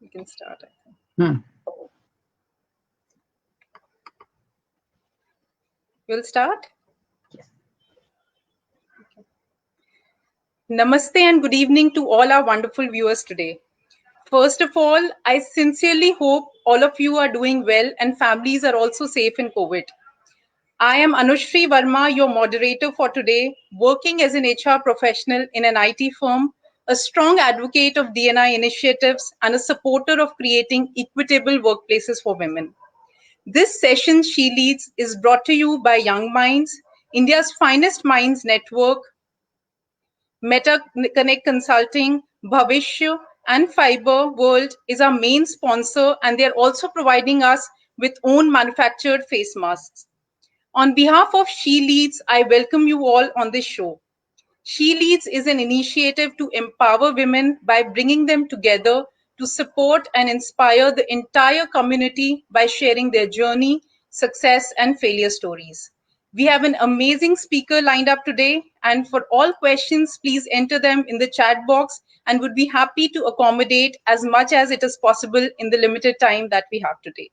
We can start, I think. You'll start? Yes. Okay. Namaste and good evening to all our wonderful viewers today. First of all, I sincerely hope all of you are doing well and families are also safe in COVID. I am Anushri Verma, your moderator for today, working as an HR professional in an IT firm, a strong advocate of D&I initiatives, and a supporter of creating equitable workplaces for women. This session, She Leads, is brought to you by Young Minds, India's finest minds network, Meta Connect Consulting, Bhavishya, and Fiber World is our main sponsor, and they're also providing us with own manufactured face masks. On behalf of She Leads, I welcome you all on this show. She Leads is an initiative to empower women by bringing them together to support and inspire the entire community by sharing their journey, success, and failure stories. We have an amazing speaker lined up today, and for all questions, please enter them in the chat box and would be happy to accommodate as much as it is possible in the limited time that we have today.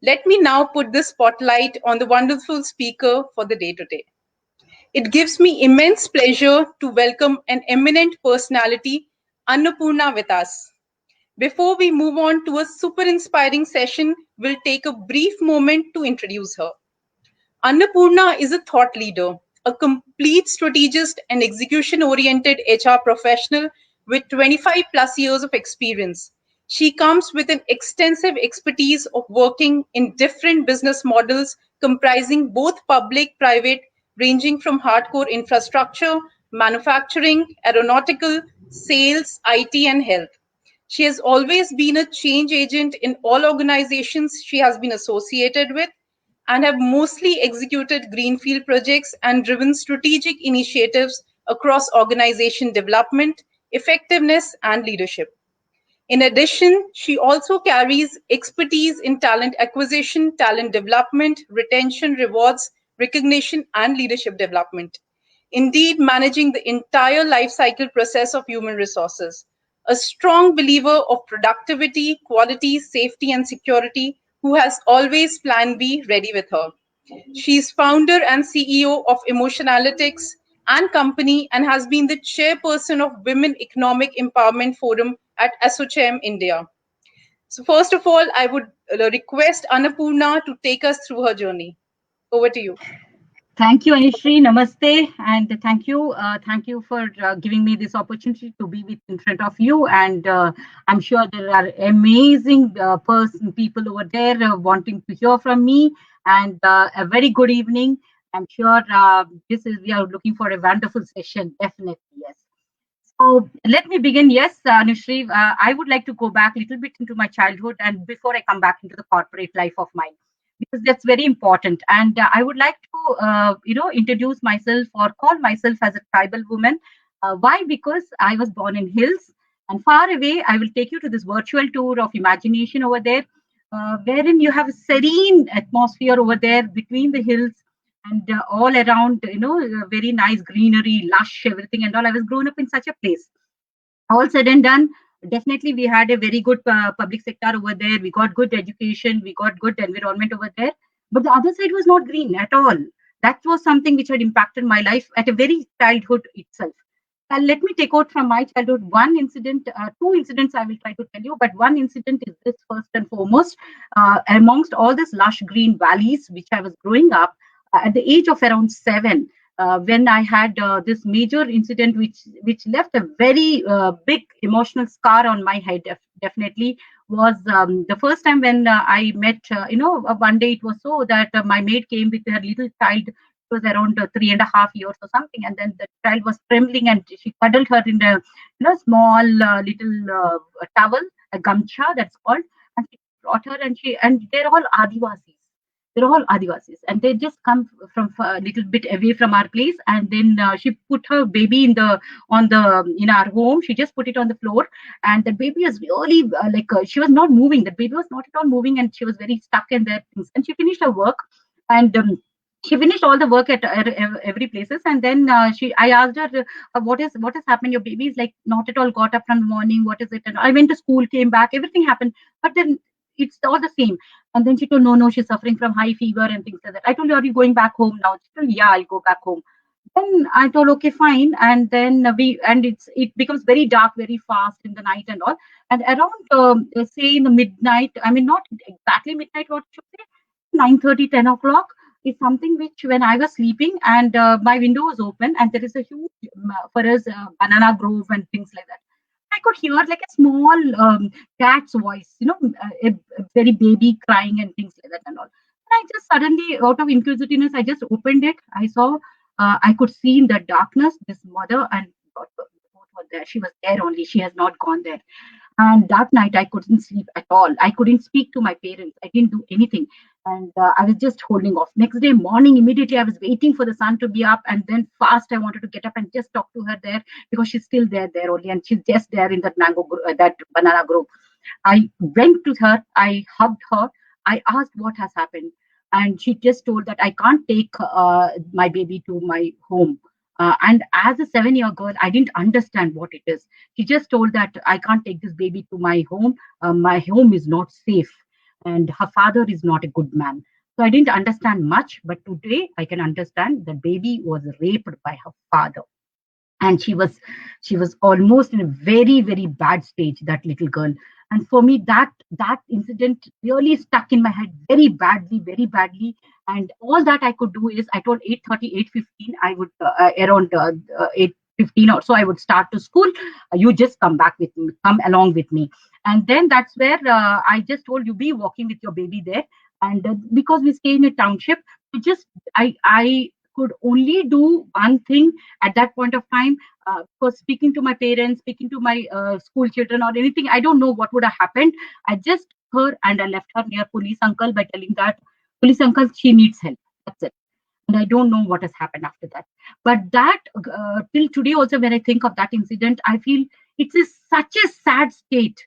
Let me now put the spotlight on the wonderful speaker for the day today. It gives me immense pleasure to welcome an eminent personality, Annapurna, with us. Before we move on to a super inspiring session, we'll take a brief moment to introduce her. Annapurna is a thought leader, a complete strategist and execution-oriented HR professional with 25 plus years of experience. She comes with an extensive expertise of working in different business models comprising both public, private, ranging from hardcore infrastructure, manufacturing, aeronautical, sales, IT, and health. She has always been a change agent in all organizations she has been associated with and have mostly executed greenfield projects and driven strategic initiatives across organization development, effectiveness, and leadership. In addition, she also carries expertise in talent acquisition, talent development, retention, rewards, recognition, and leadership development. Indeed, managing the entire life cycle process of human resources. A strong believer of productivity, quality, safety, and security, who has always Plan B ready with her. She is founder and CEO of Emotionalytics and Company and has been the chairperson of Women Economic Empowerment Forum at ASSOCHAM India. So first of all, I would request Annapurna to take us through her journey. Over to you. Thank you, Anushri. Namaste, and thank you for giving me this opportunity to be in front of you. And I'm sure there are amazing people over there wanting to hear from me. And a very good evening. I'm sure we are looking for a wonderful session. Definitely, yes. So let me begin. Yes, Anushri, I would like to go back a little bit into my childhood, and before I come back into the corporate life of mine, because that's very important. And I would like to, introduce myself or call myself as a tribal woman. Why? Because I was born in hills and far away. I will take you to this virtual tour of imagination over there, wherein you have a serene atmosphere over there between the hills and all around, very nice greenery, lush, everything and all. I was grown up in such a place. All said and done, definitely we had a very good public sector over there. We got good education, we got good environment over there. But the other side was not green at all. That was something which had impacted my life at a very childhood itself. Let me take out from my childhood one incident, two incidents I will try to tell you, but one incident is this first and foremost. Amongst all these lush green valleys which I was growing up, at the age of around 7, when I had this major incident which left a very big emotional scar on my head, definitely was the first time when I met, one day it was so that my maid came with her little child. It was around 3.5 years or something, and then the child was trembling and she cuddled her in a small little towel, a gamcha that's called, and she brought her, and they're all Adivasis. They're all Adivasis, and they just come from a little bit away from our place. And then she put her baby in our home. She just put it on the floor, and the baby was really she was not moving. The baby was not at all moving, and she was very stuck in there. And she finished her work, and she finished all the work at every places, and then I asked her, what has happened, your baby is like not at all got up from the morning, what is it? And I went to school, came back, everything happened, but then it's all the same. And then she told, no, she's suffering from high fever and things like that. I told her, are you going back home now? She told, yeah, I'll go back home. Then I told, okay, fine. And then it becomes very dark very fast in the night and all. And around say in the midnight, I mean not exactly midnight, what should say, 9:30, 10 o'clock is something which when I was sleeping and my window was open and there is a huge forest, banana grove and things like that. I could hear like a small cat's voice, a very baby crying and things like that and all. And I just suddenly, out of inquisitiveness, I just opened it. I saw, I could see in the darkness this mother and both were there. She was there only. She has not gone there. And that night, I couldn't sleep at all. I couldn't speak to my parents. I didn't do anything. And I was just holding off. Next day morning, immediately, I was waiting for the sun to be up. And then fast, I wanted to get up and just talk to her there because she's still there only. And she's just there in that that banana grove. I went to her. I hugged her. I asked what has happened. And she just told that I can't take my baby to my home. And as a 7-year girl, I didn't understand what it is. She just told that I can't take this baby to my home. My home is not safe. And her father is not a good man. So I didn't understand much. But today I can understand the baby was raped by her father. And she was almost in a very, very bad stage, that little girl. And for me, that incident really stuck in my head very badly. And all that I could do is I told 8:30, 8:15, I would around 8:15 or so I would start to school. You just come back with me, come along with me. And then that's where I just told, you be walking with your baby there. And because we stay in a township, we just I could only do one thing at that point of time. For speaking to my parents, speaking to my school children or anything, I don't know what would have happened. I just took her and I left her near police uncle by telling that, police uncle, she needs help. That's it. And I don't know what has happened after that. But that till today also, when I think of that incident, I feel such a sad state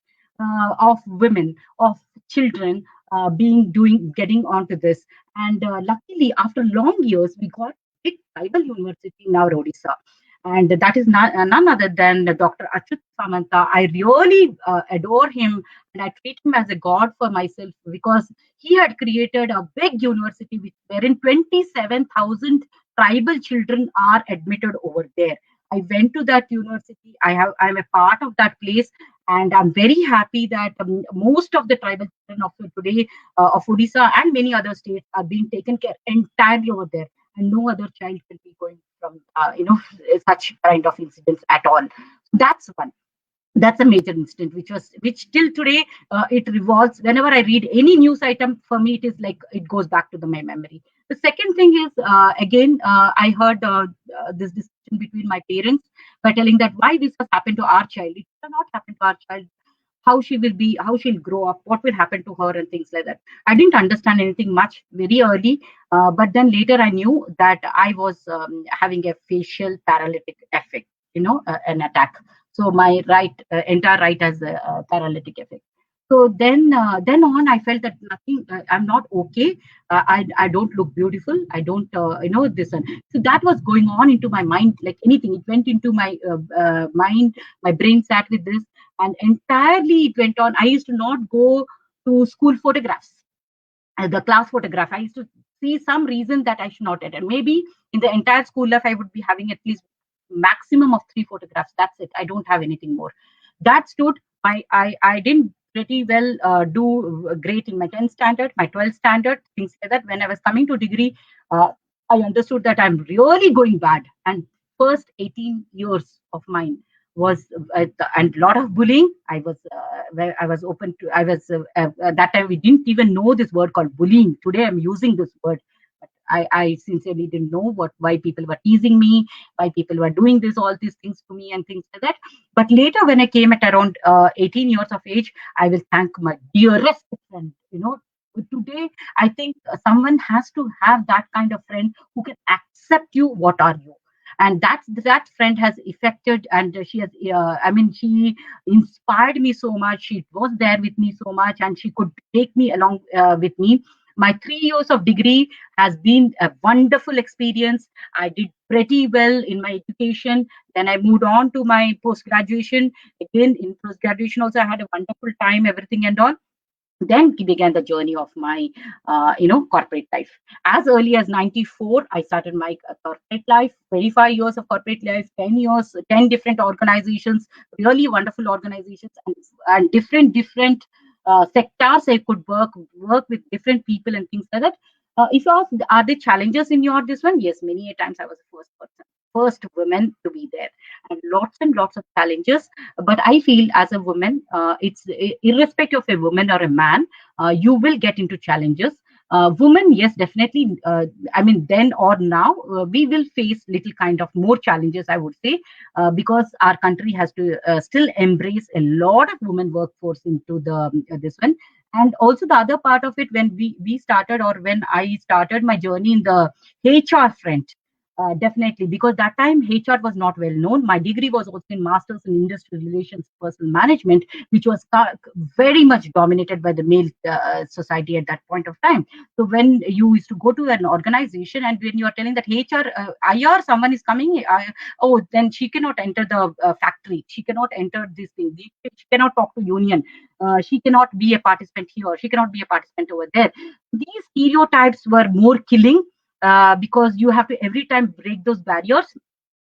of women, of children getting onto this. And luckily, after long years, we got a tribal university in our Odisha. And that is none other than Dr. Achyut Samanta. I really adore him and I treat him as a god for myself because he had created a big university wherein 27,000 tribal children are admitted over there. I went to that university. I'm a part of that place, and I'm very happy that most of the tribal children of today of Odisha and many other states are being taken care entirely over there, and no other child will be going from such kind of incidents at all. That's one. That's a major incident which till today it revolves. Whenever I read any news item, for me it is like it goes back to my memory. The second thing is again I heard this discussion between my parents by telling that why this has happened to our child. It will not happen to our child. How she will be, how she'll grow up, what will happen to her, and things like that. I didn't understand anything much very early, but then later I knew that I was having a facial paralytic effect, an attack. So my entire right has a paralytic effect. So then on, I felt that nothing. I'm not okay. I don't look beautiful. I don't, this one. So that was going on into my mind like anything. It went into my mind. My brain sat with this, and entirely it went on. I used to not go to school photographs, the class photograph. I used to see some reason that I should not attend. Maybe in the entire school life, I would be having at least maximum of 3 photographs. That's it. I don't have anything more. That stood. I didn't pretty well do great in my 10th standard, my 12th standard, things like that. When I was coming to degree, I understood that I'm really going bad. And first 18 years of mine was and a lot of bullying. I was open to. I was at that time we didn't even know this word called bullying. Today I'm using this word. I sincerely didn't know why people were teasing me, why people were doing all these things to me and things like that. But later, when I came at around 18 years of age, I will thank my dearest friend. Today, I think someone has to have that kind of friend who can accept you. What are you? And that friend has affected, and she has. She inspired me so much. She was there with me so much, and she could take me along with me. My 3 years of degree has been a wonderful experience. I did pretty well in my education. Then I moved on to my post graduation. Again, in post graduation also, I had a wonderful time, everything and all. Then began the journey of my corporate life. As early as 94, I started my corporate life. 25 years of corporate life, 10 years, 10 different organizations, really wonderful organizations, and different sectors. I could work with different people and things like that. If you ask, are there challenges in your this one? Yes, many a times I was the first person, first woman to be there, and lots of challenges. But I feel as a woman, it's irrespective of a woman or a man, you will get into challenges. Women, yes, definitely. I mean, then or now, we will face little kind of more challenges, I would say, because our country has to still embrace a lot of women workforce into the this one. And also the other part of it, when we started, or when I started my journey in the HR front, definitely, because that time HR was not well known. My degree was also in Masters in Industrial Relations, Personal Management, which was very much dominated by the male society at that point of time. So when you used to go to an organization, and when you are telling that HR, IR, someone is coming, oh, then she cannot enter the factory. She cannot enter this thing. She cannot talk to union. She cannot be a participant here. She cannot be a participant over there. These stereotypes were more killing, because you have to every time break those barriers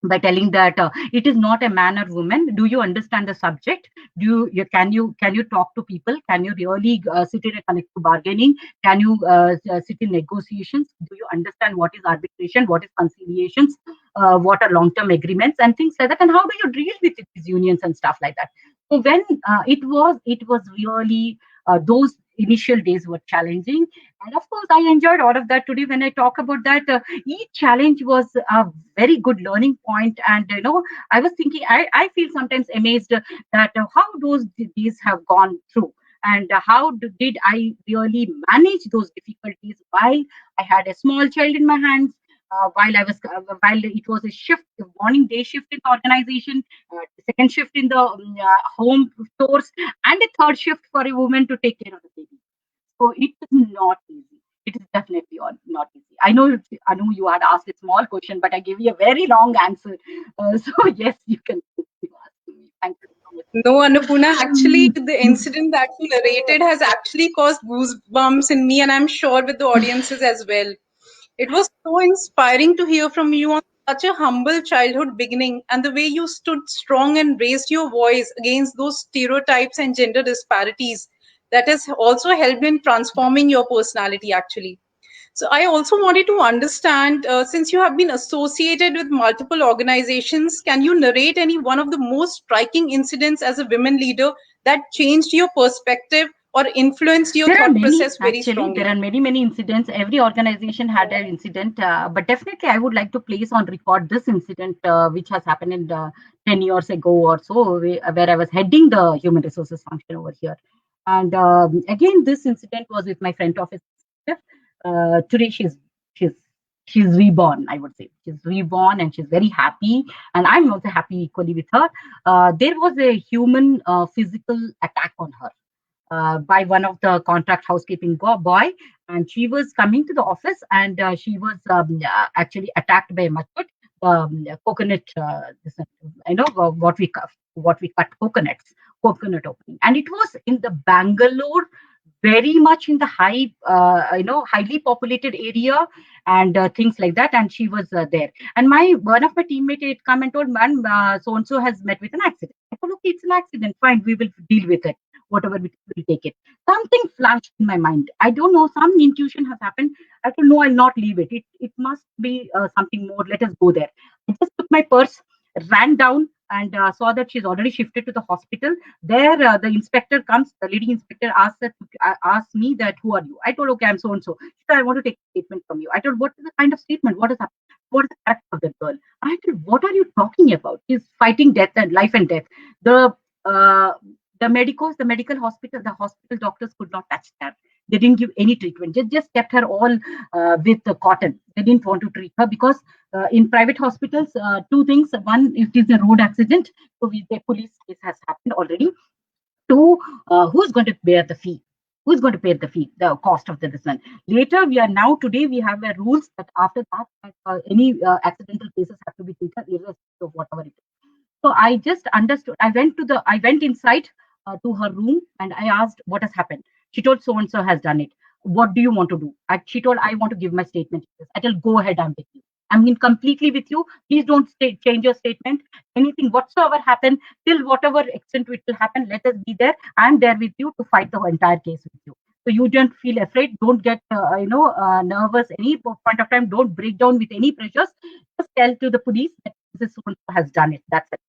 by telling that it is not a man or woman. Do you understand the subject? Can you talk to people? Can you really sit in a collective bargaining? Can you sit in negotiations? Do you understand what is arbitration, what is conciliations, what are long-term agreements and things like that? And how do you deal with these unions and stuff like that? So when it was really those initial days were challenging, and of course I enjoyed all of that. Today when I talk about that, each challenge was a very good learning point. And I was thinking, I feel sometimes amazed that how those days have gone through, and how did I really manage those difficulties while I had a small child in my hands, while it was a shift, a morning day shift in the organization, second shift in the home stores, and a third shift for a woman to take care of the baby. So it is not easy. It is definitely not easy. I know you had asked a small question, but I gave you a very long answer. So yes, you can ask me. Thank you so much. No, Annapurna, actually, the incident that you narrated has actually caused goosebumps in me, and I'm sure with the audiences as well. It was so inspiring to hear from you on such a humble childhood beginning, and the way you stood strong and raised your voice against those stereotypes and gender disparities that has also helped in transforming your personality, actually. So I also wanted to understand, since you have been associated with multiple organizations, can you narrate any one of the most striking incidents as a women leader that changed your perspective or influenced your There are thought many, process very actually. There strongly? are many incidents. Every organization had an incident, but definitely I would like to place on record this incident, which has happened in 10 years ago or so, where I was heading the human resources function over here. And again, this incident was with my front office. Today she's she's reborn, I would say. She's reborn and she's very happy. And I'm also happy equally with her. There was a human physical attack on her by one of the contract housekeeping boy, and she was coming to the office, and she was actually attacked by a machut, coconut. What we cut coconut opening, and it was in the Bangalore, very much in the highly populated area, and things like that. And she was there, and my one of my teammates had come and told, man, so and so has met with an accident. I thought, okay, it's an accident, fine, we will deal with it, whatever, we will take it. Something flashed in my mind. I don't know, some intuition has happened. I thought, no, I'll not leave it. It must be something more. Let us go there. I just took my purse, ran down, and saw that she's already shifted to the hospital. There, the inspector comes. The lady inspector asks me that, who are you? I told, okay, I'm so and so. She said, I want to take a statement from you. I told, what is the kind of statement? What is happening? What is the character of that girl? I told, what are you talking about? She's fighting death and life and death. The medical hospital, the hospital doctors could not touch her. They didn't give any treatment. Just kept her all with the cotton. They didn't want to treat her because in private hospitals, two things. One, if it is a road accident, so the police case has happened already. Two, who's going to bear the fee? Who's going to pay the fee, the cost of this one? Later, today we have rules that after that, any accidental cases have to be treated irrespective of whatever it is. So I just understood. I went inside to her room and I asked what has happened. She told so and so has done it. What do you want to do? She told I want to give my statement. I tell go ahead. I'm with you. I'm in completely with you. Please don't change your statement. Anything whatsoever happen, till whatever extent it will happen, let us be there. I'm there with you to fight the entire case with you. So you don't feel afraid. Don't get nervous any point of time. Don't break down with any pressures. Just tell to the police that this one has done it. That's it.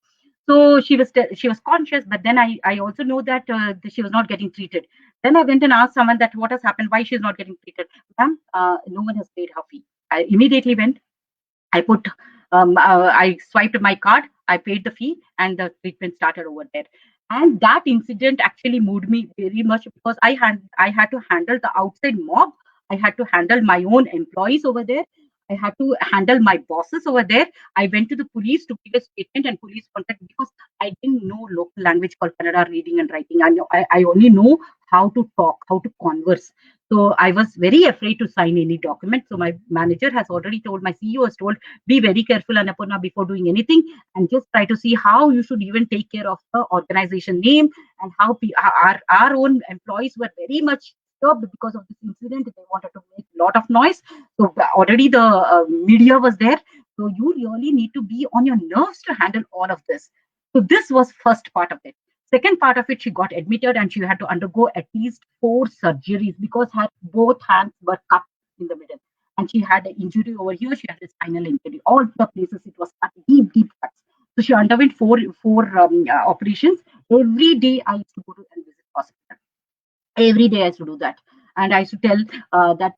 So she was conscious, but then I also know that she was not getting treated. Then I went and asked someone that what has happened, why she's not getting treated. Ma'am, no one has paid her fee. I immediately went. I swiped my card, I paid the fee, and the treatment started over there. And that incident actually moved me very much because I had to handle the outside mob. I had to handle my own employees over there. I had to handle my bosses over there. I went to the police to give a statement, and police contacted because I didn't know local language called Kannada reading and writing. I only know how to talk, how to converse. So I was very afraid to sign any document. So my manager has already told, my CEO has told, be very careful, Annapurna, before doing anything, and just try to see how you should even take care of the organization name and how our own employees were very much disturbed because of this incident. They wanted to make a lot of noise. So already the media was there. So you really need to be on your nerves to handle all of this. So this was first part of it. Second part of it, she got admitted and she had to undergo at least 4 surgeries because her both hands were cut in the middle. And she had an injury over here. She had a spinal injury. All the places it was cut, deep, deep cuts. So she underwent four operations. Every day I used to go to and visit hospital. Every day I used to do that. And I used to tell that,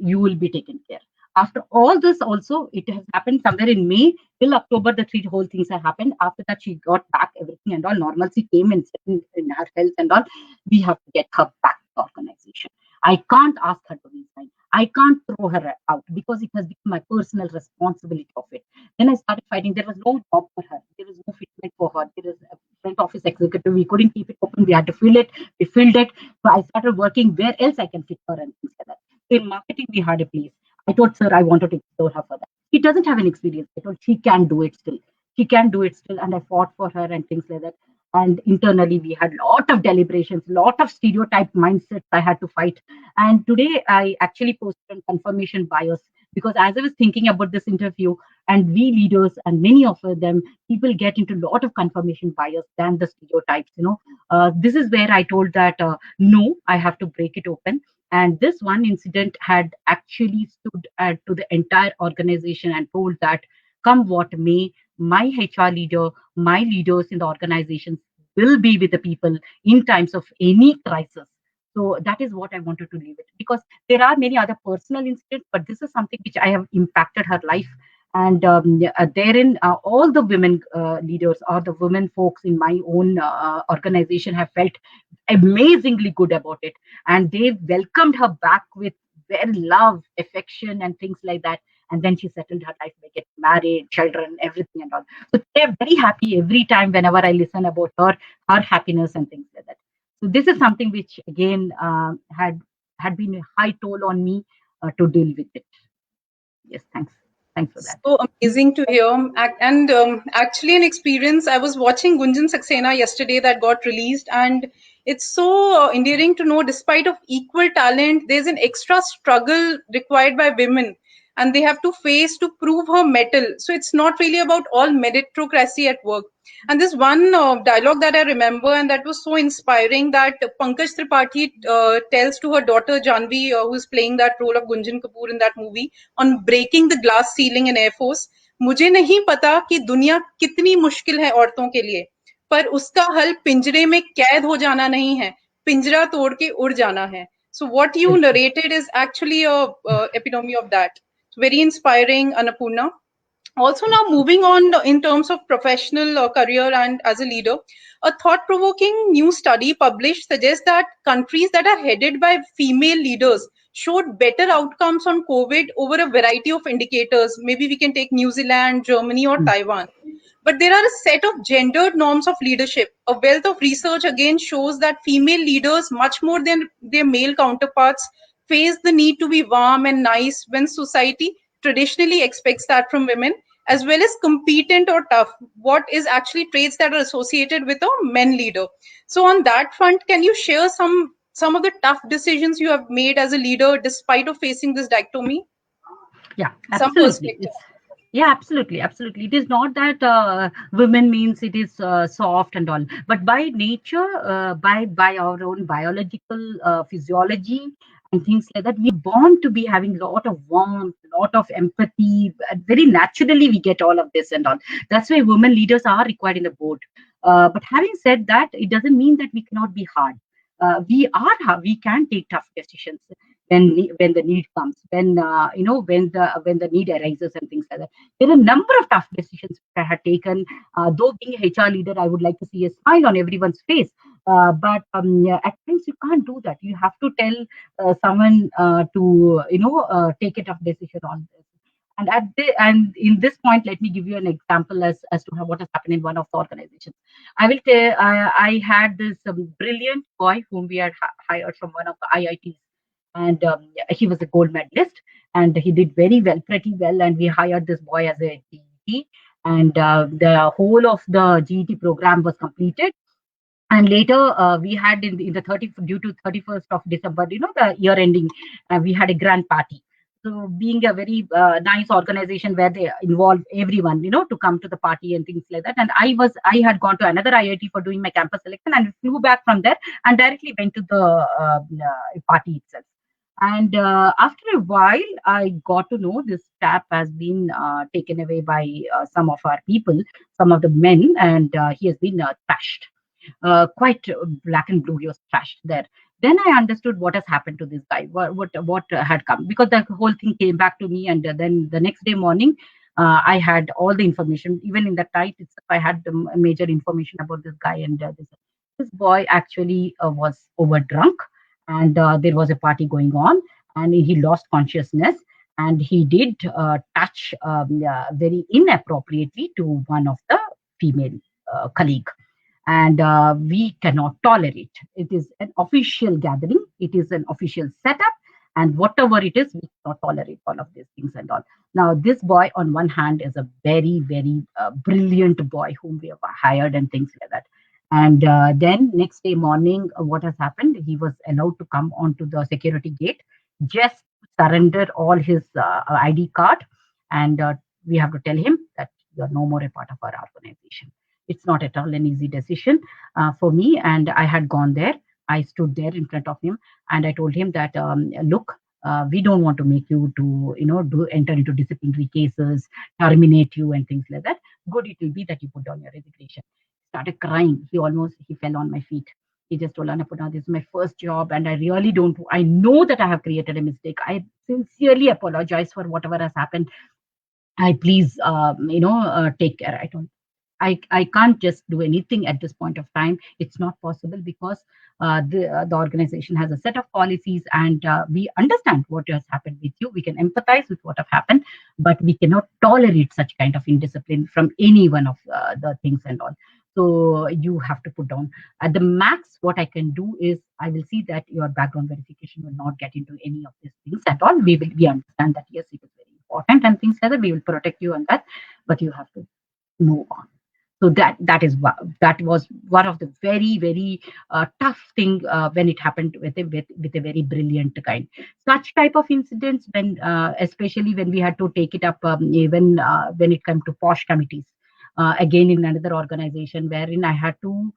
you will be taken care. After all this also, it has happened somewhere in May till October, the 3 whole things have happened. After that, she got back everything and all. Normalcy came in her health and all. We have to get her back to the organization. I can't ask her to resign. I can't throw her out because it has become my personal responsibility of it. Then I started fighting. There was no job for her. There was no fitment for her. There is a front office executive. We couldn't keep it open. We had to fill it. We filled it. So I started working where else I can fit her and things like that. So in marketing, we had a place. I told sir I wanted to explore her further. She doesn't have an experience. I told she can do it still. She can do it still. And I fought for her and things like that. And internally, we had a lot of deliberations, lot of stereotype mindsets I had to fight. And today, I actually posted on confirmation bias because as I was thinking about this interview, and we leaders and many of them, people get into a lot of confirmation bias than the stereotypes. This is where I told that no, I have to break it open. And this one incident had actually stood to the entire organization and told that come what may, my HR leader, my leaders in the organizations will be with the people in times of any crisis. So that is what I wanted to leave it because there are many other personal incidents, but this is something which I have impacted her life. And therein, all the women leaders or the women folks in my own organization have felt amazingly good about it. And they welcomed her back with very love, affection, and things like that. And then she settled her life by getting married, children, everything and all. So they're very happy every time whenever I listen about her happiness and things like that. So this is something which again had been a high toll on me to deal with it. Yes, thanks. Thanks for that. So amazing to hear. And actually an experience, I was watching Gunjan Saxena yesterday that got released, and it's so endearing to know despite of equal talent, there's an extra struggle required by women and they have to face to prove her mettle. So it's not really about all meritocracy at work. And this one dialogue that I remember and that was so inspiring that Pankaj Tripathi tells to her daughter Janvi, who's playing that role of Gunjan Kapoor in that movie, on breaking the glass ceiling in Air Force. मुझे नहीं पता कि दुनिया कितनी मुश्किल है औरतों के लिए, पर उसका हल पिंजरे में कैद हो जाना नहीं है, पिंजरा तोड़ के उड़ जाना है. So what you narrated is actually a epitome of that. Very inspiring, Annapurna. Also now moving on in terms of professional career and as a leader, a thought-provoking new study published suggests that countries that are headed by female leaders showed better outcomes on COVID over a variety of indicators. Maybe we can take New Zealand, Germany or Taiwan. But there are a set of gendered norms of leadership. A wealth of research again shows that female leaders, much more than their male counterparts, face the need to be warm and nice when society traditionally expects that from women, as well as competent or tough, what is actually traits that are associated with a men leader. So on that front, can you share some of the tough decisions you have made as a leader despite of facing this dichotomy? Yeah, Some absolutely. perspective. It's yeah, absolutely, absolutely. It is not that women means it is soft and all, but by nature, by our own biological physiology and things like that, we're born to be having a lot of warmth, lot of empathy. Very naturally, we get all of this and all. That's why women leaders are required in the board. But having said that, it doesn't mean that we cannot be hard. We are hard. We can take tough decisions when the need comes, when the need arises and things like that. There are a number of tough decisions I had taken. Though being a HR leader, I would like to see a smile on everyone's face. But at times you can't do that. You have to tell someone to take a tough decision on this. And in this point, let me give you an example as to what has happened in one of the organizations. I will tell. I had this brilliant boy whom we had hired from one of the IITs, and he was a gold medalist, and he did very well, pretty well. And we hired this boy as a GET, and the whole of the GET program was completed. And later we had in the 30 due to 31st of December, the year ending, we had a grand party. So being a very nice organization where they involve everyone, to come to the party and things like that. And I had gone to another IIT for doing my campus selection and flew back from there and directly went to the party itself. And after a while, I got to know this tap has been taken away by some of our people, some of the men, and he has been trashed, quite black and blue. He was trashed there. Then I understood what has happened to this guy, what had come, because the whole thing came back to me. And then the next day morning, I had all the information. Even in the tight itself, I had the major information about this guy. And this boy actually was over drunk, and there was a party going on, and he lost consciousness. And he did touch very inappropriately to one of the female colleague, and we cannot tolerate. It is an official gathering, it is an official setup, and whatever it is, we cannot tolerate all of these things and all. Now, this boy, on one hand, is a very, very brilliant boy whom we have hired and things like that. And then next day morning, what has happened? He was allowed to come onto the security gate, just surrender all his ID card, and we have to tell him that you are no more a part of our organization. It's not at all an easy decision for me. And I had gone there. I stood there in front of him, and I told him that, look, we don't want to make you to, do enter into disciplinary cases, terminate you, and things like that. Good, it will be that you put down your resignation. Started crying. He fell on my feet. He just told, Annapurna, this is my first job, and I really don't. I know that I have created a mistake. I sincerely apologize for whatever has happened. I please, take care. I can't just do anything at this point of time. It's not possible because the organization has a set of policies, and we understand what has happened with you. We can empathize with what have happened, but we cannot tolerate such kind of indiscipline from any one of the things and all. So you have to put down at the max. What I can do is I will see that your background verification will not get into any of these things at all. We understand that yes, it is very important and things like that. We will protect you on that, but you have to move on. So that was one of the very, very tough thing when it happened with a very brilliant kind. Such type of incidents, when especially when we had to take it up, even when it came to posh committees, again in another organization wherein I had to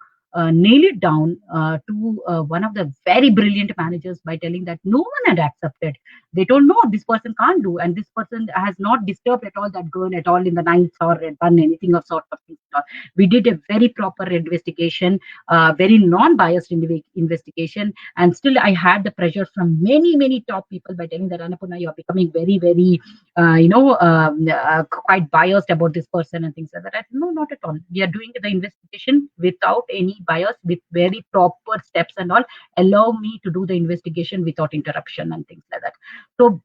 nail it down to one of the very brilliant managers by telling that no one had accepted. They told, no, this person can't do, and this person has not disturbed at all that girl at all in the nights or done anything of sort of things. We did a very proper investigation, very non-biased investigation, and still I had the pressure from many, many top people by telling that, Annapurna, you are becoming very, very, quite biased about this person and things like that. I said, no, not at all. We are doing the investigation without any bias, with very proper steps and all. Allow me to do the investigation without interruption and things like that. So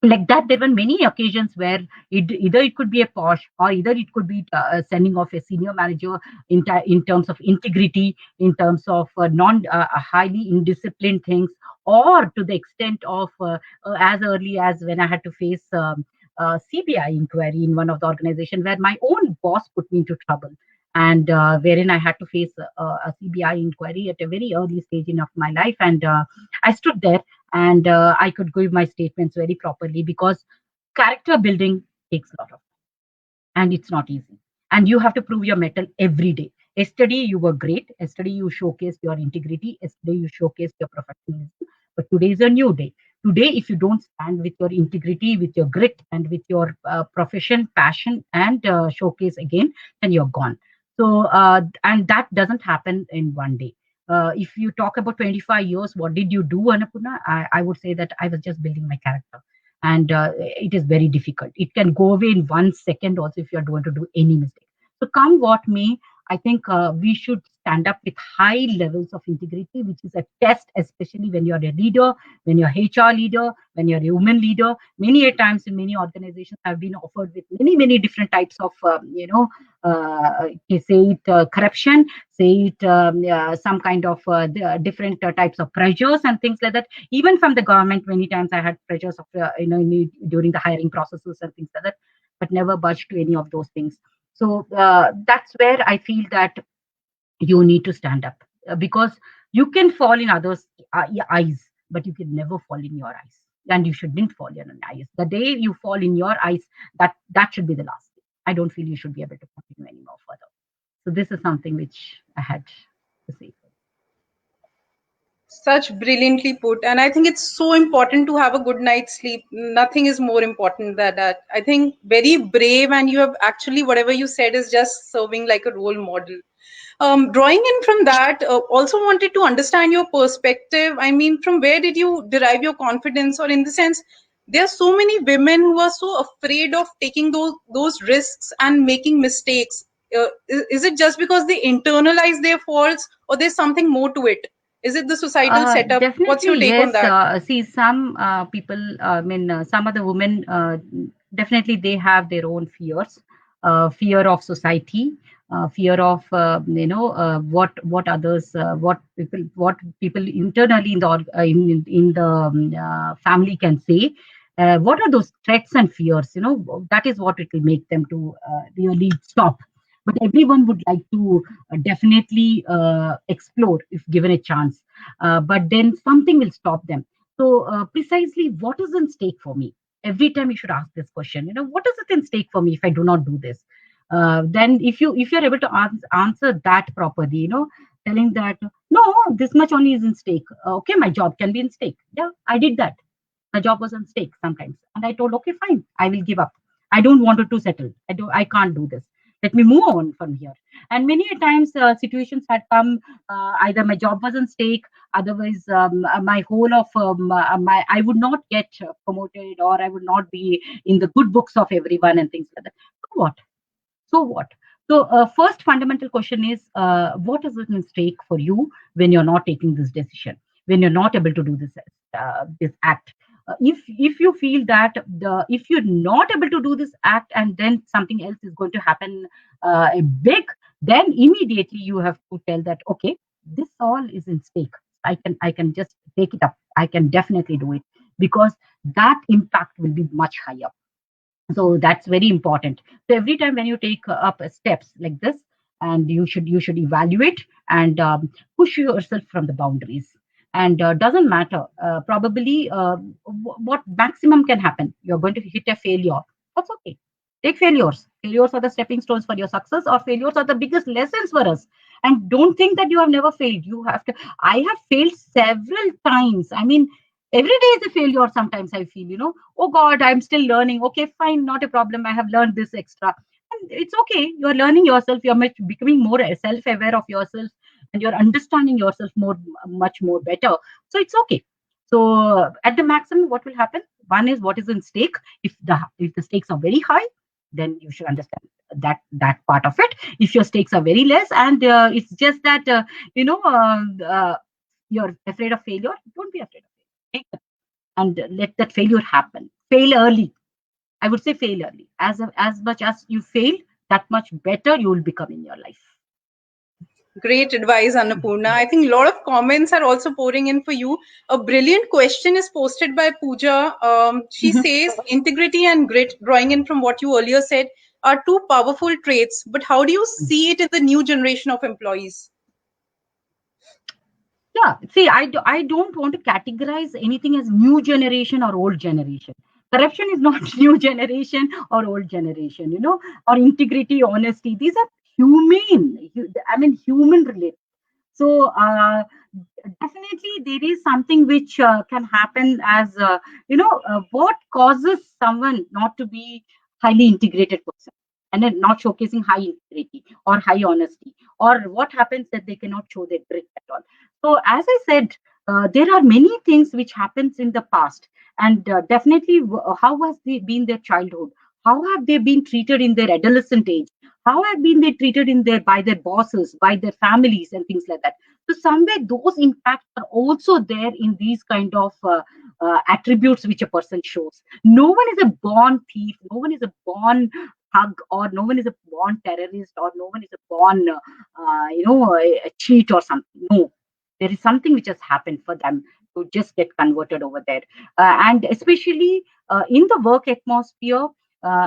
like that. There were many occasions where either it could be a posh, or either it could be sending off a senior manager in terms of integrity, in terms of non highly indisciplined things, or to the extent of as early as when I had to face CBI inquiry in one of the organization where my own boss put me into trouble, and wherein I had to face a CBI inquiry at a very early stage in of my life. And I stood there, and I could give my statements very properly, because character building takes a lot of, and it's not easy. And you have to prove your mettle every day. Yesterday you were great. Yesterday you showcased your integrity. Yesterday you showcased your professionalism. But today is a new day. Today, if you don't stand with your integrity, with your grit, and with your profession, passion, and showcase again, then you're gone. So, and that doesn't happen in one day. If you talk about 25 years, what did you do, Annapurna? I would say that I was just building my character, and it is very difficult. It can go away in 1 second also if you are going to do any mistake. So come what may, I think we should stand up with high levels of integrity, which is a test, especially when you're a leader, when you're HR leader, when you're a human leader. Many a times in many organizations have been offered with many different types of say it corruption, say it some kind of different types of pressures and things like that. Even from the government, many times I had pressures of during the hiring processes and things like that, but never budged to any of those things. So that's where I feel that you need to stand up, because you can fall in others' eyes, but you can never fall in your eyes, and you shouldn't fall in your eyes. The day you fall in your eyes, that should be the last thing. I don't feel you should be able to continue anymore further. So this is something which I had to say. Such brilliantly put. And I think it's so important to have a good night's sleep. Nothing is more important than that. I think very brave, and you have actually, whatever you said is just serving like a role model. Drawing in from that, also wanted to understand your perspective. I mean, from where did you derive your confidence, or in the sense, there are so many women who are so afraid of taking those risks and making mistakes. Is it just because they internalize their faults, or there's something more to it? Is it the societal setup? What's Definitely, your take on yes. that? See, some people, I mean, some of the women, definitely they have their own fears, fear of society, fear of what others, what people internally in the in the family can say. What are those threats and fears? That is what it will make them to really stop. But everyone would like to definitely explore if given a chance, but then something will stop them. So precisely what is in stake for me? Every time you should ask this question, what is it in stake for me if I do not do this? Then if you're able to answer that properly, telling that no, this much only is in stake. Okay, my job can be in stake. Yeah, I did that. My job was on stake sometimes, and I told, okay, fine, I will give up. I don't want to settle. I can't do this. Let me move on from here. And many a times situations had come, either my job was on stake, otherwise my whole of my I would not get promoted, or I would not be in the good books of everyone and things like that. So what? So what? So first fundamental question is, what is it in stake for you when you're not taking this decision, when you're not able to do this act? If you feel that if you're not able to do this act, and then something else is going to happen big, then immediately you have to tell that, okay, this all is in stake. I can just take it up. I can definitely do it, because that impact will be much higher. So that's very important. So every time when you take up steps like this, and you should evaluate and push yourself from the boundaries. And doesn't matter, probably what maximum can happen, you're going to hit a failure. That's okay. Take failures are the stepping stones for your success, or failures are the biggest lessons for us. And don't think that you have never failed. You have to. I have failed several times. I mean, every day is a failure. Sometimes I feel, oh God, I'm still learning. Okay, fine, not a problem. I have learned this extra. And it's okay. You're learning yourself. You're becoming more self-aware of yourself, and you're understanding yourself much more better. So it's okay. So at the maximum, what will happen? One is what is in stake. If the stakes are very high, then you should understand that part of it. If your stakes are very less, and it's just that you're afraid of failure, don't be afraid of it. And let that failure happen. fail early. I would say fail early. As much as you fail, that much better you will become in your life. Great advice, Annapurna. I think a lot of comments are also pouring in for you. A brilliant question is posted by Pooja. She says, integrity and grit, drawing in from what you earlier said, are two powerful traits. But how do you see it in the new generation of employees? Yeah, see, I don't want to categorize anything as new generation or old generation. Corruption is not new generation or old generation, or integrity, honesty. These are humane. I mean, human related. So definitely there is something which can happen as, what causes someone not to be highly integrated person and then not showcasing high integrity or high honesty, or what happens that they cannot show their grit at all. So as I said, there are many things which happens in the past, and definitely how has been their childhood, how have they been treated in their adolescent age, how have been they treated in their by their bosses, by their families, and things like that. So somewhere those impacts are also there in these kind of attributes which a person shows. No one is a born thief, no one is a born hug, or no one is a born terrorist, or no one is a born a cheat or something. No, there is something which has happened for them to just get converted over there. And especially in the work atmosphere,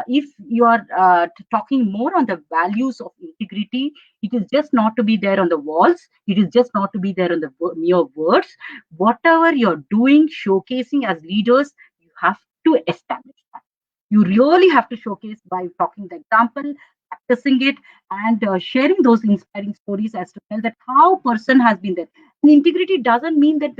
if you are talking more on the values of integrity, it is just not to be there on the walls, it is just not to be there on the mere words. Whatever you're doing, showcasing as leaders, you have to establish that. You really have to showcase by talking the example, practicing it, and sharing those inspiring stories as to tell that how person has been there. And integrity doesn't mean that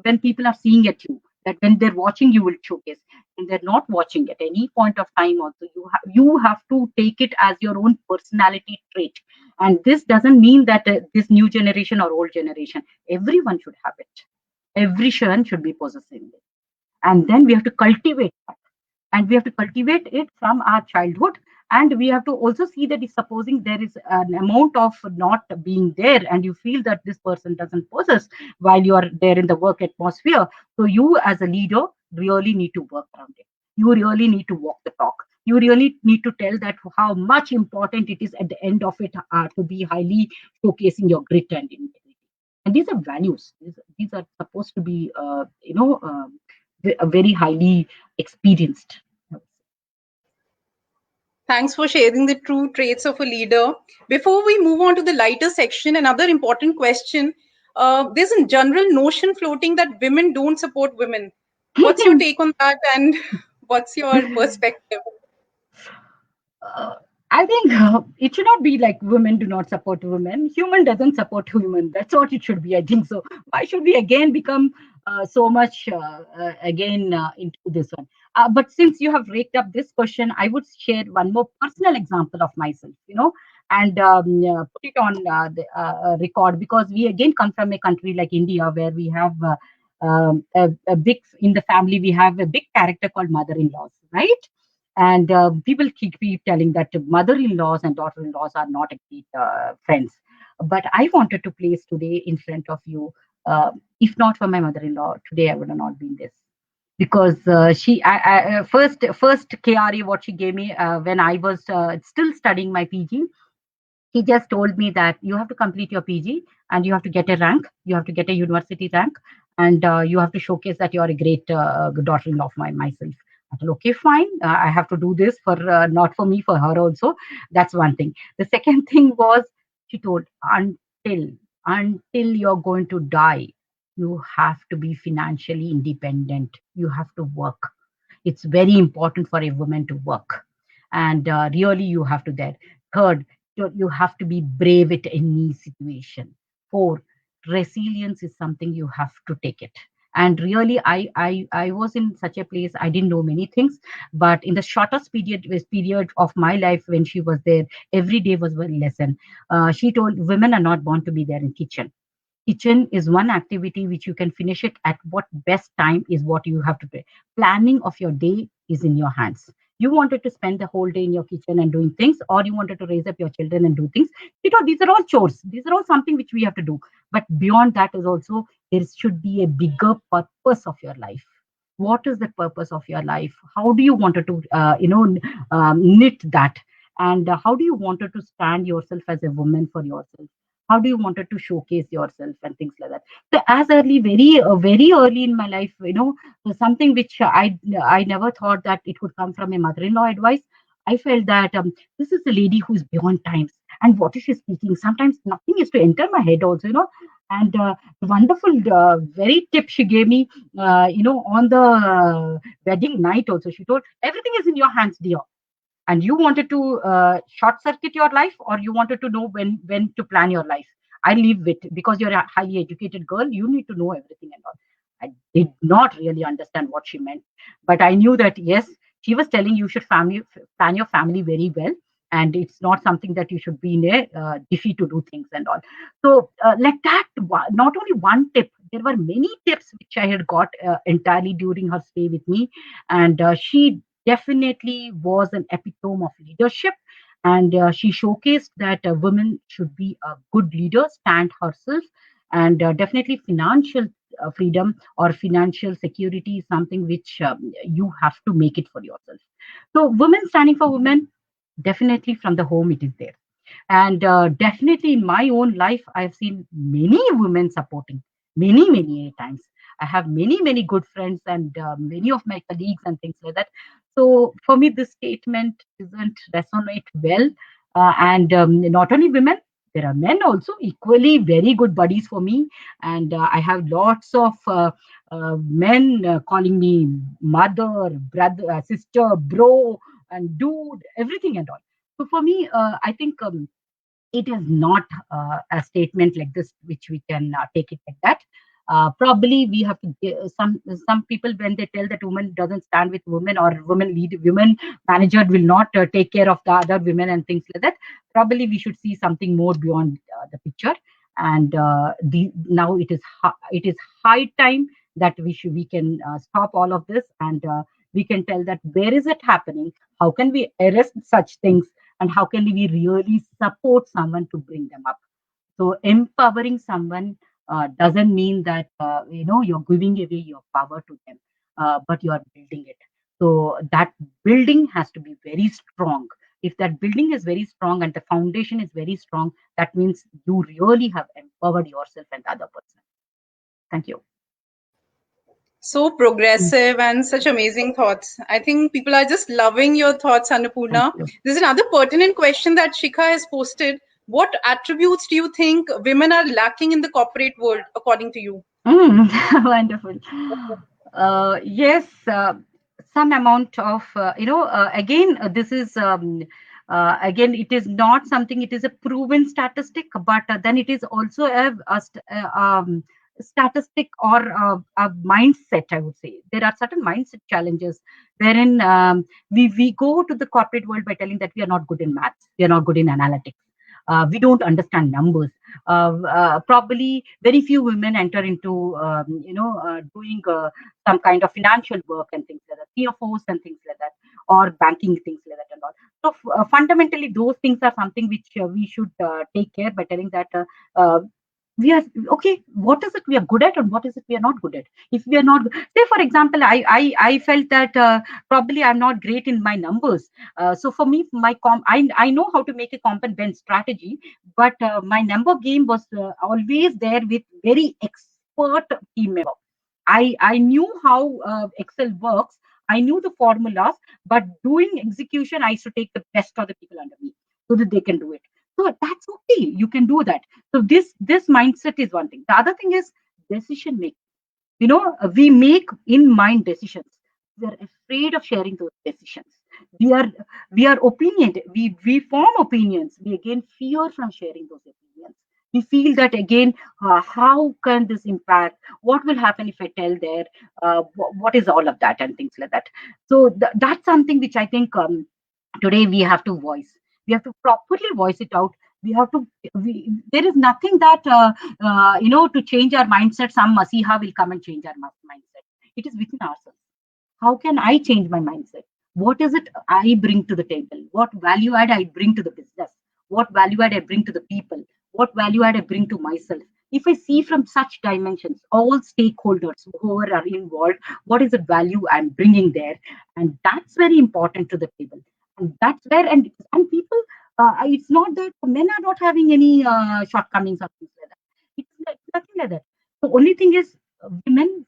when people are seeing at you, that when they're watching you will showcase, and they're not watching at any point of time also, you have to take it as your own personality trait. And this doesn't mean that this new generation or old generation, everyone should have it, everyone should be possessing it. And then we have to cultivate that, and we have to cultivate it from our childhood. And we have to also see that if supposing there is an amount of not being there, and you feel that this person doesn't possess while you are there in the work atmosphere, so you as a leader really need to work around it. You really need to walk the talk. You really need to tell that how much important it is at the end of it, to be highly showcasing your grit and integrity. And these are values. These are supposed to be very highly experienced. Thanks for sharing the true traits of a leader. Before we move on to the lighter section, another important question. There's a general notion floating that women don't support women. What's your take on that, and what's your perspective? uh, I think it should not be like women do not support women. Human doesn't support human. That's what it should be. I think so. Why should we again become so much again into this one? But since you have raked up this question, I would share one more personal example of myself. And put it on the record, because we again come from a country like India where we have a big in the family. We have a big character called mother-in-laws, right? And people keep telling that mother-in-laws and daughter-in-laws are not great friends. But I wanted to place today in front of you, if not for my mother-in-law, today I would have not been this. Because first KRA, what she gave me when I was still studying my PG, he just told me that you have to complete your PG and you have to get a rank, you have to get a university rank, and you have to showcase that you are a great daughter-in-law of myself. I said, okay, fine. I have to do this for not for me, for her also. That's one thing. The second thing was, she told, until you're going to die, you have to be financially independent. You have to work. It's very important for a woman to work, and really you have to there. Third, you have to be brave at any situation. Four, resilience is something you have to take it. And really, I was in such a place, I didn't know many things, but in the shortest period of my life when she was there, every day was a lesson. She told, women are not born to be there in kitchen. Kitchen is one activity which you can finish it at what best time is what you have to do. Planning of your day is in your hands. You wanted to spend the whole day in your kitchen and doing things, or you wanted to raise up your children and do things. These are all chores. These are all something which we have to do. But beyond that is also, there should be a bigger purpose of your life. What is the purpose of your life? How do you want to knit that? And how do you wanted to stand yourself as a woman for yourself? How do you wanted to showcase yourself and things like that? So as early, very early in my life, something which I never thought that it would come from a mother-in-law advice. I felt that this is a lady who's beyond times, and what is she speaking? Sometimes nothing is to enter my head also, and wonderful, very tip she gave me, on the wedding night also. She told, everything is in your hands, dear. And you wanted to short circuit your life, or you wanted to know when to plan your life. I leave it, because you're a highly educated girl, you need to know everything and all. I did not really understand what she meant, but I knew that yes, she was telling you should plan your family very well, and it's not something that you should be in a jiffy to do things and all. So like that, not only one tip, there were many tips which I had got entirely during her stay with me. And she definitely was an epitome of leadership. And she showcased that women should be a good leader, stand herself, and definitely financial freedom or financial security is something which you have to make it for yourself. So, women standing for women, definitely from the home it is there. And definitely in my own life, I've seen many women supporting, many times. I have many good friends, and many of my colleagues and things like that. So for me, this statement doesn't resonate well. And not only women, there are men also equally very good buddies for me. And I have lots of men calling me mother, brother, sister, bro, and dude, everything and all. So for me, I think it is not a statement like this which we can take it like that. Probably we have to some people, when they tell that woman doesn't stand with women, or women manager will not take care of the other women and things like that. Probably we should see something more beyond the picture. And now it is high time that we can stop all of this, and we can tell that where is it happening, how can we arrest such things, and how can we really support someone to bring them up. So empowering someone doesn't mean that you're giving away your power to them, but you are building it. So that building has to be very strong. If that building is very strong and the foundation is very strong, that means you really have empowered yourself and the other person. Thank you. So progressive and such amazing thoughts. I think people are just loving your thoughts, Thank Annapurna. you. There's another pertinent question that Shikha has posted. What attributes do you think women are lacking in the corporate world, according to you? Wonderful. Yes, some amount of, again, this is, again, it is not something, it is a proven statistic, but then it is also a statistic or a mindset, I would say. There are certain mindset challenges wherein we go to the corporate world by telling that we are not good in maths, we are not good in analytics. We don't understand numbers. Probably very few women enter into doing some kind of financial work and things like that, CFOs and things like that, or banking things like that and all. So fundamentally, those things are something which we should take care by telling that we are okay. What is it we are good at, and what is it we are not good at? If we are not, say for example, I felt that probably I'm not great in my numbers. So for me, I know how to make a comp and ben strategy, but my number game was always there with very expert team member. I knew how Excel works. I knew the formulas, but doing execution, I used to take the best of the people under me so that they can do it. So that's okay. You can do that. So this mindset is one thing. The other thing is decision making. We make in mind decisions. We are afraid of sharing those decisions. We are opinionated. We form opinions. We again fear from sharing those opinions. We feel that again, how can this impact? What will happen if I tell there? What is all of that and things like that? So that's something which I think today we have to voice. We have to properly voice it out. There is nothing that to change our mindset, some masiha will come and change our mindset. It is within ourselves. How can I change my mindset? What is it I bring to the table? What value add I bring to the business? What value add I bring to the people? What value add I bring to myself? if I see from such dimensions, all stakeholders who are involved, what is the value I'm bringing there? And that's very important to the table. And that's where, and people, it's not that men are not having any shortcomings or things like that. It's nothing like that. The only thing is women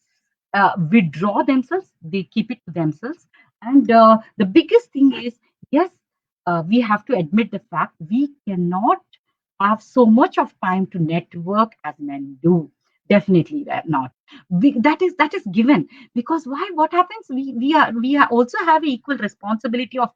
withdraw themselves, they keep it to themselves. And the biggest thing is, yes, we have to admit the fact we cannot have so much of time to network as men do. Definitely not. That is given, because why? What happens? We are also have equal responsibility of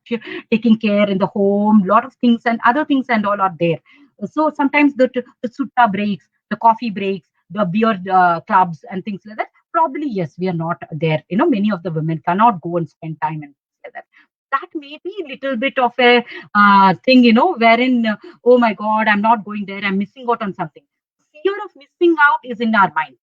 taking care in the home. Lot of things and other things and all are there. So sometimes the sutta breaks, the coffee breaks, the beer clubs and things like that. Probably yes, we are not there. Many of the women cannot go and spend time and things like that. That may be a little bit of a thing, wherein, oh my God, I'm not going there, I'm missing out on something. Fear of missing out is in our mind.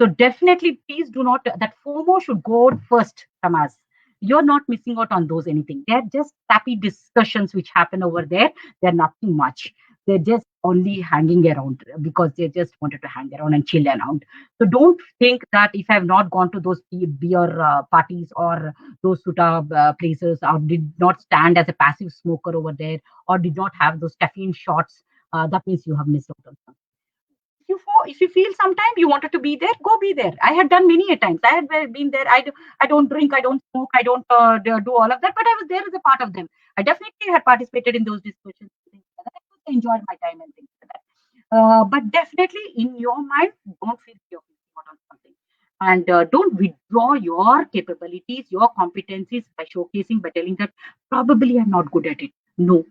So definitely, please do not, that FOMO should go first from us. You're not missing out on those anything. They're just happy discussions which happen over there. They're nothing much. They're just only hanging around because they just wanted to hang around and chill around. So don't think that if I've not gone to those beer parties or those sutta places, or did not stand as a passive smoker over there, or did not have those caffeine shots, that means you have missed out on something. If you feel sometime you wanted to be there, go be there. I had done many a times. I had been there. I don't drink, I don't smoke, I don't do all of that, but I was there as a part of them. I definitely had participated in those discussions. Things like that. I enjoyed my time and things like that. But definitely in your mind, don't feel you're missing out on something. And don't withdraw your capabilities, your competencies by showcasing, by telling that probably I'm not good at it. No,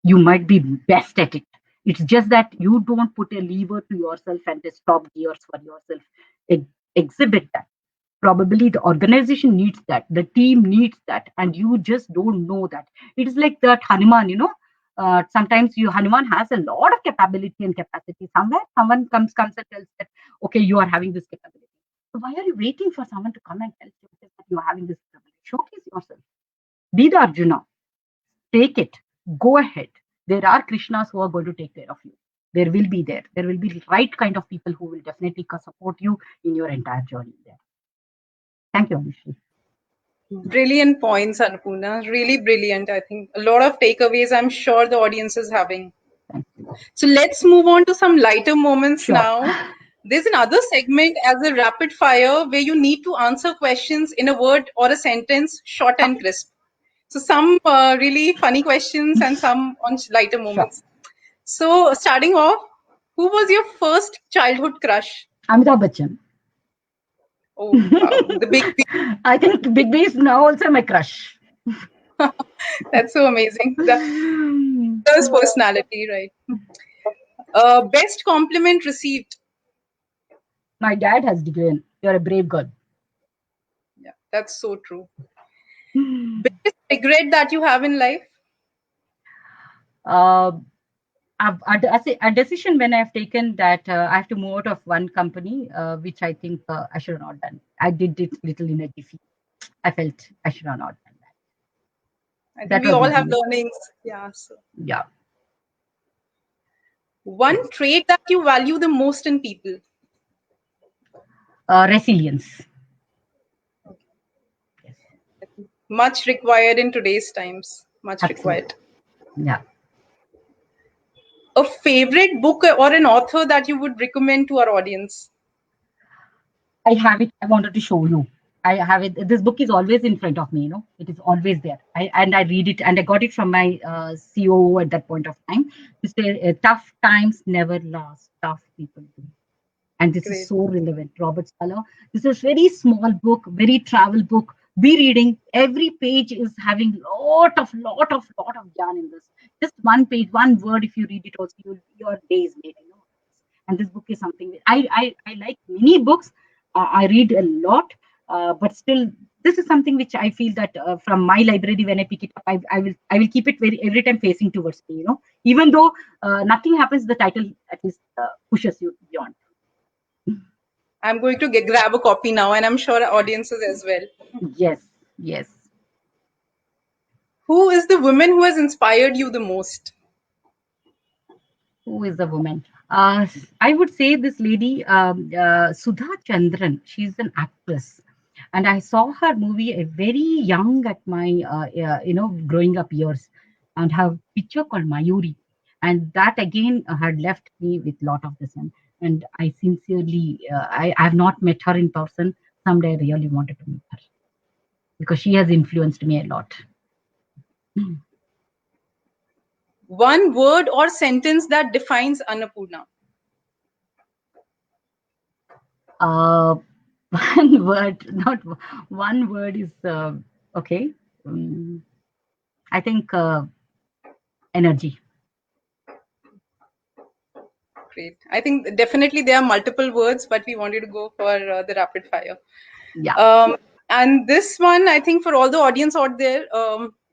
you might be best at it. It's just that you don't put a lever to yourself and a stop gears for yourself. Exhibit that. Probably the organization needs that, the team needs that, and you just don't know that. It is like that Hanuman, sometimes Hanuman has a lot of capability and capacity. Somewhere someone comes and tells that, okay, you are having this capability. So why are you waiting for someone to come and tell you that you are having this capability? Showcase yourself. Be the Arjuna. Take it. Go ahead. There are Krishnas who are going to take care of you. There will be there. There will be the right kind of people who will definitely support you in your entire journey there. Thank you, Anushree. Brilliant points, Annapurna. Really brilliant. I think a lot of takeaways I'm sure the audience is having. So let's move on to some lighter moments now. There's another segment as a rapid fire where you need to answer questions in a word or a sentence, short and crisp. So some really funny questions and some on lighter moments. So starting off, who was your first childhood crush? Amitabh Bachchan. Oh, wow. The Big B. I think Big B is now also my crush. That's so amazing. That's personality, right? Best compliment received. My dad has given. You're a brave girl. Yeah, that's so true. Biggest regret that you have in life? A decision when I've taken that I have to move out of one company, which I think I should have not done. I did it little in a jiffy. I felt I should have not done that. I think we all have learnings. Yeah. So. Yeah. One trait that you value the most in people? Resilience. Yes. Much required in today's times. Much required. Yeah. A favorite book or an author that you would recommend to our audience? I have it. I wanted to show you. I have it. This book is always in front of me. It is always there. I read it, and I got it from my COO at that point of time. This tough times never last. Tough people do. And this is so relevant. Robert Sala. This is a very small book, very travel book. Be reading. Every page is having lot of yarn in this. Just one page, one word. If you read it, also your days made. And this book is something I like many books. I read a lot, but still, this is something which I feel that from my library, when I pick it up, I will keep it every time facing towards me. Even though nothing happens, the title at least pushes you beyond. I'm going to grab a copy now, and I'm sure audiences as well. Yes. Who is the woman who has inspired you the most? Who is the woman? I would say this lady, Sudha Chandran. She's an actress, and I saw her movie very young at my growing up years, and her picture called Mayuri, and that again had left me with lot of this. And I sincerely, I have not met her in person. Someday I really wanted to meet her because she has influenced me a lot. One word or sentence that defines Annapurna. Uh, one word, not one word is okay. I think energy. Great. I think definitely there are multiple words, but we wanted to go for the rapid fire. Yeah. And this one, I think for all the audience out there,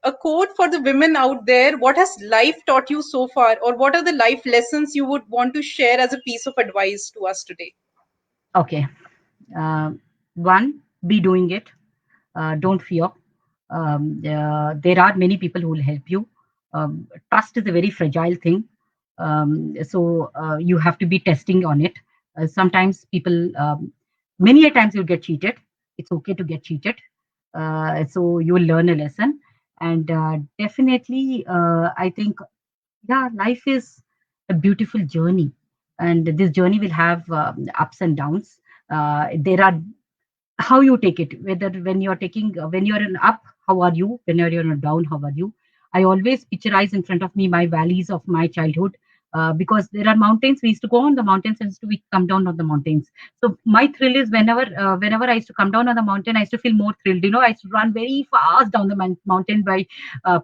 a quote for the women out there. What has life taught you so far, or what are the life lessons you would want to share as a piece of advice to us today? Okay. One, be doing it. Don't fear. There are many people who will help you. Trust is a very fragile thing. So you have to be testing on it. Sometimes people, many a times you'll get cheated. It's okay to get cheated. So you will learn a lesson. And definitely, I think, yeah, life is a beautiful journey. And this journey will have ups and downs. There are how you take it, whether when you're taking when you're in up, how are you, when you're in a down, how are you. I always picturize in front of me my valleys of my childhood, because there are mountains, we used to go on the mountains and used to we come down on the mountains. So my thrill is whenever I used to come down on the mountain, I used to feel more thrilled. I used to run very fast down the mountain by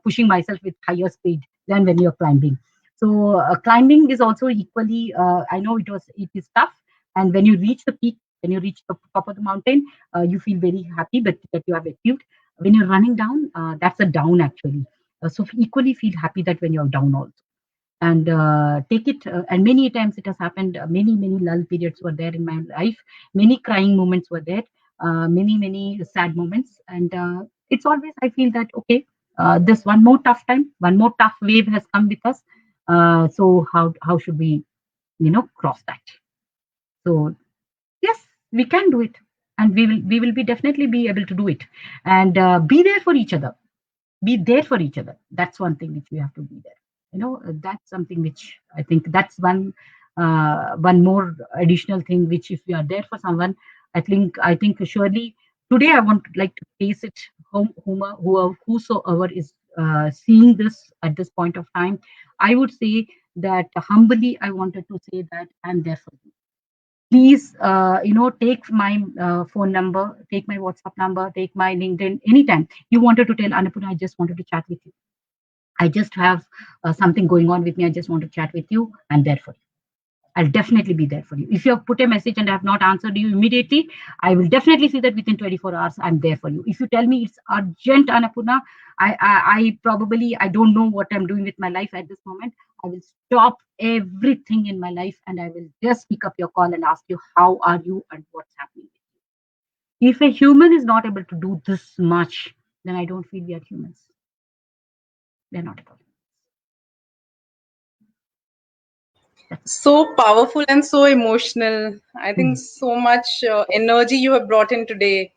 pushing myself with higher speed than when you're climbing. So climbing is also equally, I know it is tough, and when you reach the peak, when you reach the top of the mountain, you feel very happy that you have achieved. When you're running down, that's a down actually. So equally feel happy that when you're down also. And take it, and many times it has happened. Many lull periods were there in my life. Many crying moments were there. Many sad moments, and it's always I feel that okay, this one more tough time, one more tough wave has come with us. So how should we cross that? So yes, we can do it, and we will be definitely be able to do it, and be there for each other. Be there for each other. That's one thing which we have to be there. That's something which I think that's one more additional thing which if we are there for someone, I think surely today I want like to face it. Whosoever is seeing this at this point of time, I would say that humbly I wanted to say that I'm there for you. Please, take my phone number, take my WhatsApp number, take my LinkedIn. Anytime you wanted to tell Annapurna, I just wanted to chat with you, I just have something going on with me, I just want to chat with you, I'm there for you. I'll definitely be there for you. If you have put a message and I have not answered you immediately, I will definitely see that within 24 hours I'm there for you. If you tell me it's urgent, Annapurna, I probably I don't know what I'm doing with my life at this moment. I will stop everything in my life and I will just pick up your call and ask you how are you and what's happening. If a human is not able to do this much, then I don't feel we are humans. We're not at all. So powerful and so emotional. I think Hmm. so much energy you have brought in today.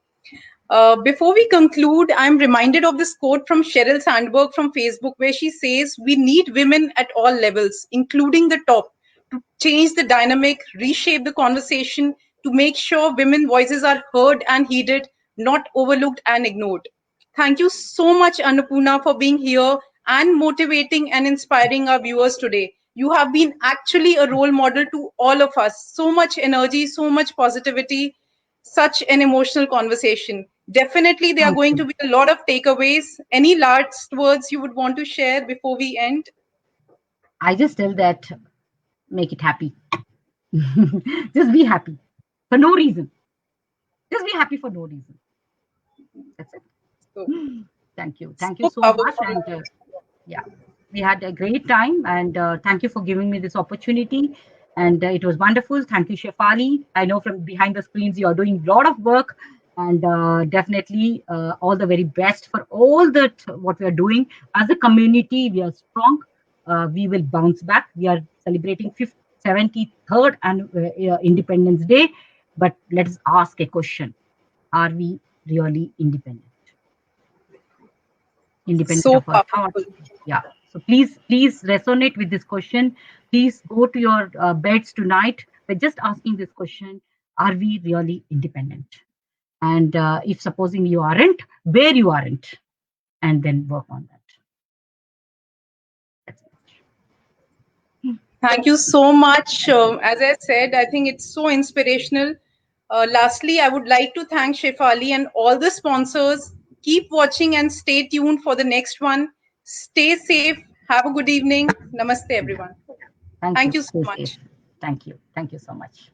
Before we conclude, I'm reminded of this quote from Sheryl Sandberg from Facebook, where she says, "We need women at all levels, including the top, to change the dynamic, reshape the conversation, to make sure women's voices are heard and heeded, not overlooked and ignored." Thank you so much, Annapurna, for being here and motivating and inspiring our viewers today. You have been actually a role model to all of us. So much energy, so much positivity, such an emotional conversation. Definitely, there are Thank going you. to be a lot of takeaways. Any last words you would want to share before we end? I just tell that make it happy. Just be happy for no reason. Just be happy for no reason. That's it. So, Thank you. Thank you so so much. powerful. And yeah, we had a great time. And thank you for giving me this opportunity. And it was wonderful. Thank you, Shefali. I know from behind the screens you are doing a lot of work. And definitely all the very best for all that what we are doing. As a community, we are strong. We will bounce back. We are celebrating 73rd Independence Day. But let's ask a question: are we really independent? Independent So of our thoughts? powerful. Yeah. So please resonate with this question. Please go to your beds tonight by just asking this question: are we really independent? And if supposing you aren't, where you aren't, and then work on that. That's it. Thank you so much. As I said, I think it's so inspirational. Lastly, I would like to thank Shefali and all the sponsors. Keep watching and stay tuned for the next one. Stay safe. Have a good evening. Namaste, Yeah. everyone. Thank Thank you. you so Stay much. safe. Thank you. Thank you so much.